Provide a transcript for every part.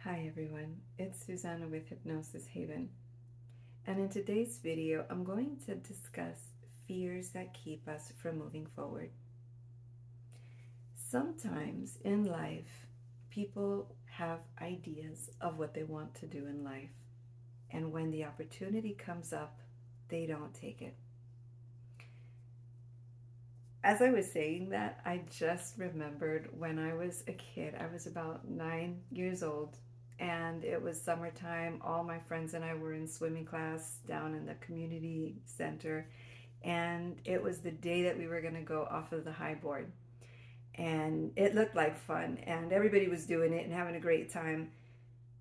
Hi everyone, it's Susanna with Hypnosis Haven, and in today's video I'm going to discuss fears that keep us from moving forward. Sometimes in life, people have ideas of what they want to do in life, and when the opportunity comes up, they don't take it. As I was saying that, I just remembered when I was a kid. I was about 9 years old, and it was summertime. All my friends and I were in swimming class down in the community center, and it was the day that we were going to go off of the high board. And it looked like fun, and everybody was doing it and having a great time.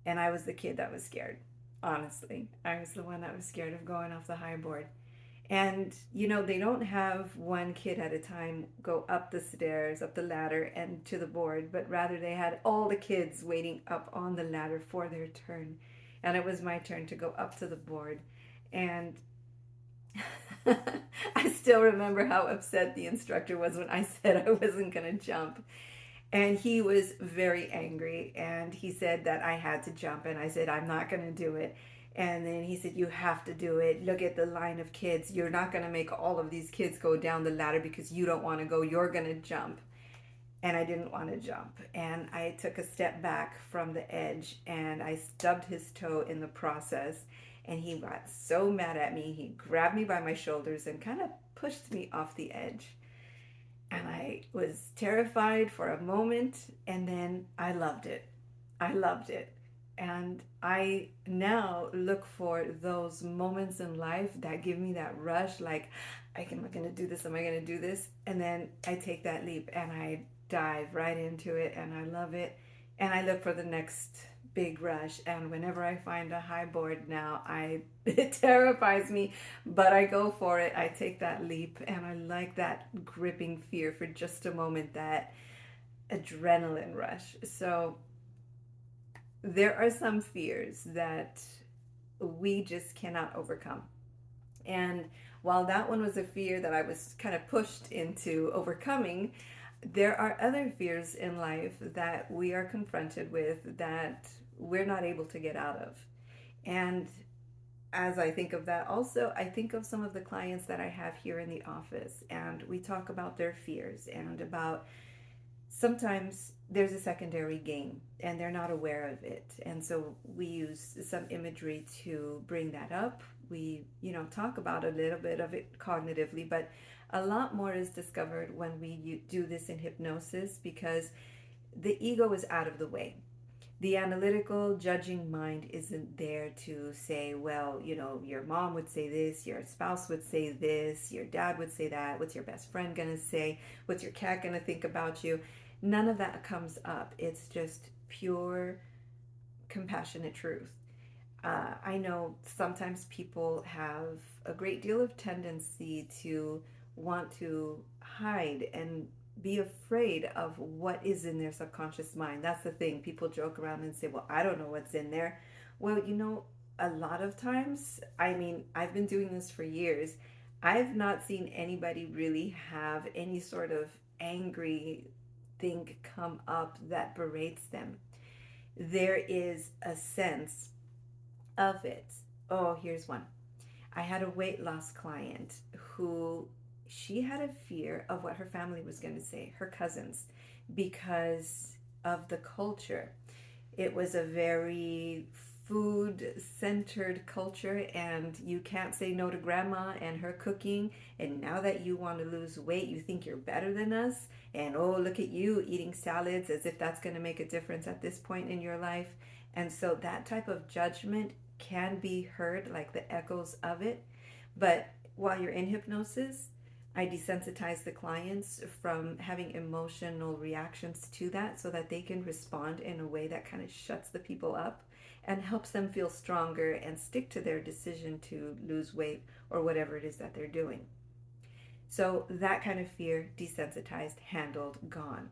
And I was the kid that was scared. Honestly, I was the one that was scared of going off the high board. And they don't have one kid at a time go up the stairs, up the ladder, and to the board, but rather they had all the kids waiting up on the ladder for their turn. And it was my turn to go up to the board. And I still remember how upset the instructor was when I said I wasn't going to jump. And he was very angry, and he said that I had to jump, and I said I'm not going to do it. And then he said, you have to do it. Look at the line of kids. You're not going to make all of these kids go down the ladder because you don't want to go. You're going to jump. And I didn't want to jump. And I took a step back from the edge, and I stubbed his toe in the process. And he got so mad at me. He grabbed me by my shoulders and kind of pushed me off the edge. And I was terrified for a moment, and then I loved it. I loved it. And I now look for those moments in life that give me that rush, like, am I going to do this? Am I going to do this? And then I take that leap and I dive right into it, and I love it. And I look for the next big rush. And whenever I find a high board now, it terrifies me, but I go for it. I take that leap, and I like that gripping fear for just a moment, that adrenaline rush. So there are some fears that we just cannot overcome. And while that one was a fear that I was kind of pushed into overcoming, there are other fears in life that we are confronted with that we're not able to get out of. And as I think of that, also, I think of some of the clients that I have here in the office, and we talk about their fears and about sometimes there's a secondary gain and they're not aware of it. And so we use some imagery to bring that up. We, talk about a little bit of it cognitively, but a lot more is discovered when we do this in hypnosis, because the ego is out of the way. The analytical, judging mind isn't there to say, well, your mom would say this, your spouse would say this, your dad would say that, what's your best friend gonna say, what's your cat gonna think about you? None of that comes up. It's just pure, compassionate truth. I know sometimes people have a great deal of tendency to want to hide and be afraid of what is in their subconscious mind. That's the thing. People joke around and say, well, I don't know what's in there. Well, a lot of times, I mean, I've been doing this for years. I've not seen anybody really have any sort of angry thing come up that berates them. There is a sense of it. Oh, here's one. I had a weight loss client who, she had a fear of what her family was going to say, her cousins, because of the culture. It was a very food centered culture, and you can't say no to grandma and her cooking. And now that you want to lose weight, you think you're better than us. And oh, look at you eating salads, as if that's going to make a difference at this point in your life. And so that type of judgment can be heard, like the echoes of it. But while you're in hypnosis, I desensitize the clients from having emotional reactions to that, so that they can respond in a way that kind of shuts the people up and helps them feel stronger and stick to their decision to lose weight or whatever it is that they're doing. So that kind of fear, desensitized, handled, gone.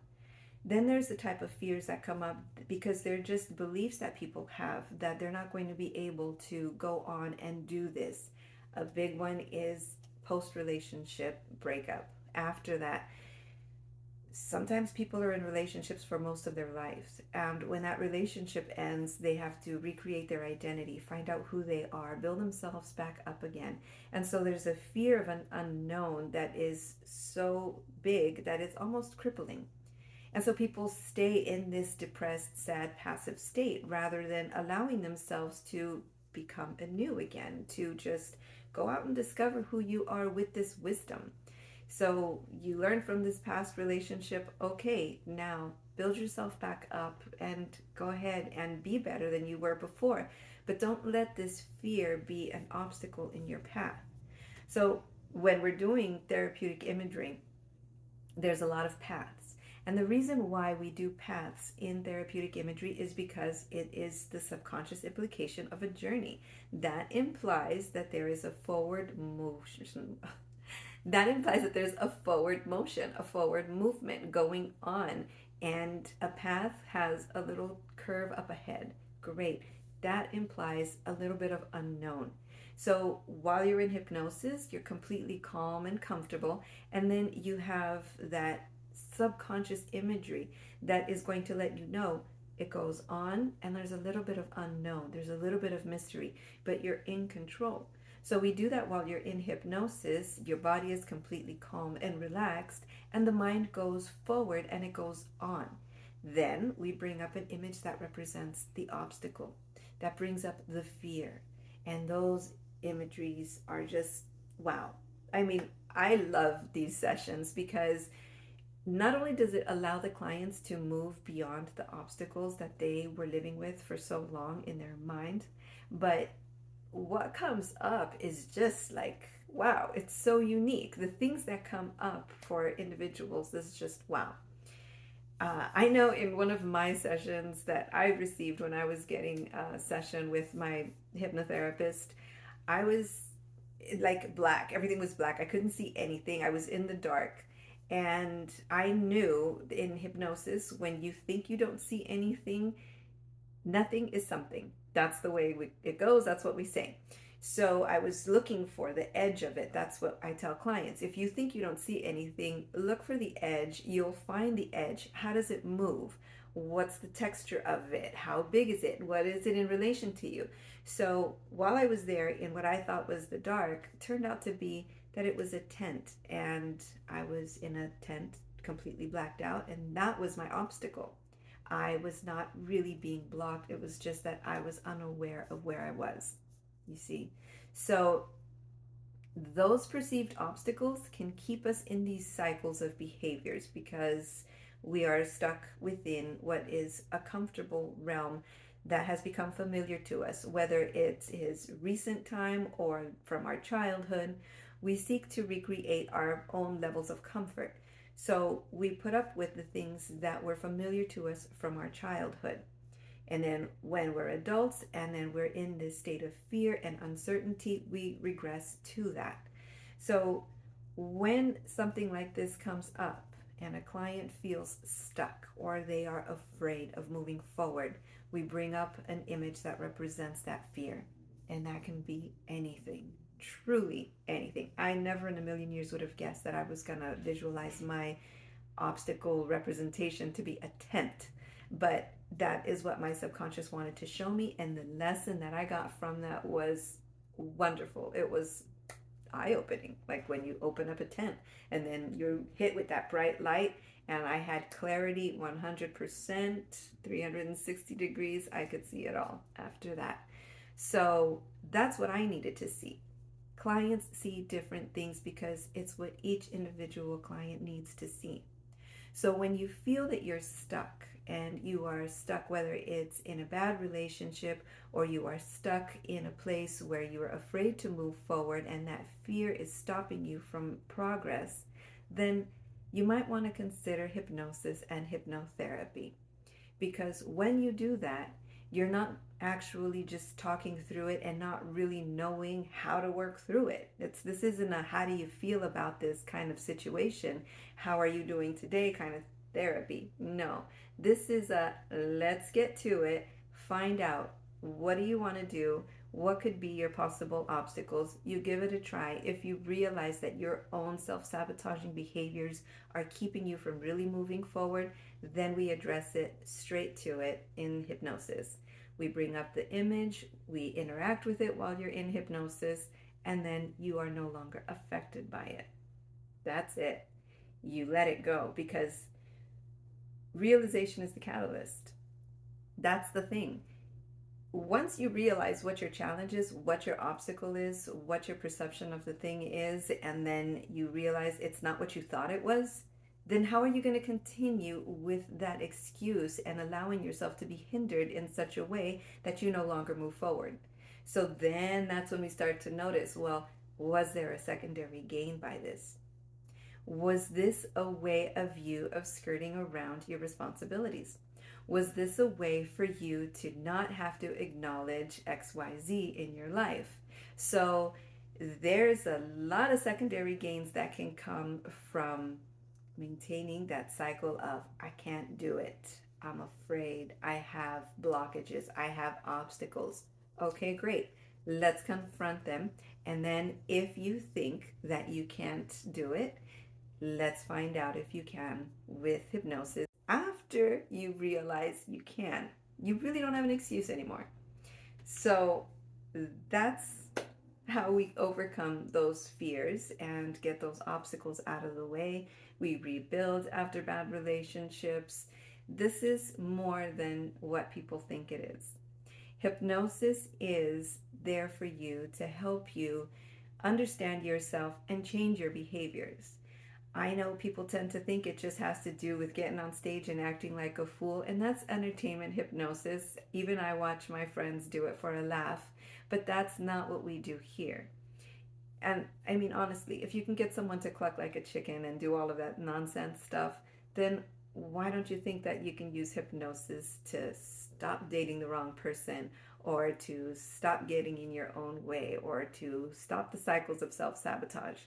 Then there's the type of fears that come up because they're just beliefs that people have, that they're not going to be able to go on and do this. A big one is post-relationship breakup. After that, sometimes people are in relationships for most of their lives, and when that relationship ends, they have to recreate their identity, find out who they are, build themselves back up again. And so there's a fear of an unknown that is so big that it's almost crippling. And so people stay in this depressed, sad, passive state rather than allowing themselves to become anew again, to just go out and discover who you are with this wisdom. So you learn from this past relationship, okay, now build yourself back up and go ahead and be better than you were before. But don't let this fear be an obstacle in your path. So when we're doing therapeutic imagery, there's a lot of paths. And the reason why we do paths in therapeutic imagery is because it is the subconscious implication of a journey. That implies that there is a forward motion. That implies that there's a forward motion, a forward movement going on. And a path has a little curve up ahead. Great. That implies a little bit of unknown. So while you're in hypnosis, you're completely calm and comfortable, and then you have that subconscious imagery that is going to let you know it goes on, and there's a little bit of unknown, there's a little bit of mystery, but you're in control. So we do that while you're in hypnosis. Your body is completely calm and relaxed, and the mind goes forward and it goes on. Then we bring up an image that represents the obstacle, that brings up the fear, and those imageries are just wow. I mean, I love these sessions because not only does it allow the clients to move beyond the obstacles that they were living with for so long in their mind, but what comes up is just like wow, it's so unique. The things that come up for individuals is just wow. I know in one of my sessions that I received when I was getting a session with my hypnotherapist, I was like black. Everything was black. I couldn't see anything. I was in the dark. And I knew in hypnosis, when you think you don't see anything, nothing is something. That's the way it goes. That's what we say. So I was looking for the edge of it. That's what I tell clients. If you think you don't see anything, look for the edge. You'll find the edge. How does it move? What's the texture of it? How big is it? What is it in relation to you? So while I was there in what I thought was the dark, it turned out to be that it was a tent. And I was in a tent completely blacked out. And that was my obstacle. I was not really being blocked. It was just that I was unaware of where I was. You see? So those perceived obstacles can keep us in these cycles of behaviors because we are stuck within what is a comfortable realm that has become familiar to us, whether it is recent time or from our childhood. We seek to recreate our own levels of comfort. So we put up with the things that were familiar to us from our childhood. And then when we're adults and then we're in this state of fear and uncertainty, we regress to that. So when something like this comes up and a client feels stuck or they are afraid of moving forward, we bring up an image that represents that fear. And that can be anything, truly anything. I never in a million years would have guessed that I was going to visualize my obstacle representation to be a tent. But that is what my subconscious wanted to show me, and the lesson that I got from that was wonderful. It was eye-opening, like when you open up a tent and then you're hit with that bright light, and I had clarity 100%, 360 degrees. I could see it all after that. So that's what I needed to see. Clients see different things because it's what each individual client needs to see. So when you feel that you're stuck, and you are stuck, whether it's in a bad relationship or you are stuck in a place where you are afraid to move forward and that fear is stopping you from progress, then you might want to consider hypnosis and hypnotherapy. Because when you do that, you're not actually just talking through it and not really knowing how to work through it. This isn't a how do you feel about this kind of situation, how are you doing today kind of therapy. No, this is a let's get to it, find out what do you want to do, What could be your possible obstacles? You give it a try. If you realize that your own self sabotaging behaviors are keeping you from really moving forward, then we address it straight to it in hypnosis. We bring up the image, we interact with it while you're in hypnosis, and then you are no longer affected by it. That's it. You let it go because realization is the catalyst. That's the thing. Once you realize what your challenge is, what your obstacle is, what your perception of the thing is, and then you realize it's not what you thought it was, then how are you going to continue with that excuse and allowing yourself to be hindered in such a way that you no longer move forward? So then that's when we start to notice, well, was there a secondary gain by this? Was this a way of you of skirting around your responsibilities? Was this a way for you to not have to acknowledge XYZ in your life? So there's a lot of secondary gains that can come from maintaining that cycle of I can't do it. I'm afraid. I have blockages. I have obstacles. Okay, great. Let's confront them. And then if you think that you can't do it, let's find out if you can with hypnosis. After you realize you can, you really don't have an excuse anymore. So that's how we overcome those fears and get those obstacles out of the way. We rebuild after bad relationships. This is more than what people think it is. Hypnosis is there for you to help you understand yourself and change your behaviors. I know people tend to think it just has to do with getting on stage and acting like a fool, and that's entertainment hypnosis. Even I watch my friends do it for a laugh, but that's not what we do here. And I mean, honestly, if you can get someone to cluck like a chicken and do all of that nonsense stuff, then why don't you think that you can use hypnosis to stop dating the wrong person, or to stop getting in your own way, or to stop the cycles of self sabotage?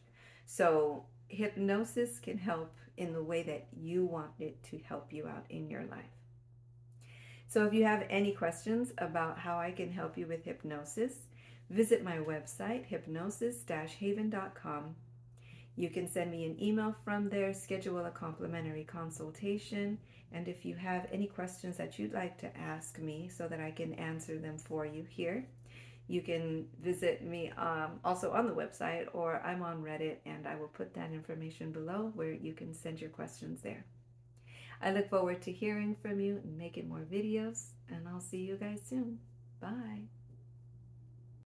So, hypnosis can help in the way that you want it to help you out in your life. So, if you have any questions about how I can help you with hypnosis, visit my website, hypnosis-haven.com. You can send me an email from there, schedule a complimentary consultation, and if you have any questions that you'd like to ask me so that I can answer them for you here, you can visit me also on the website, or I'm on Reddit, and I will put that information below where you can send your questions there. I look forward to hearing from you and making more videos, and I'll see you guys soon. Bye.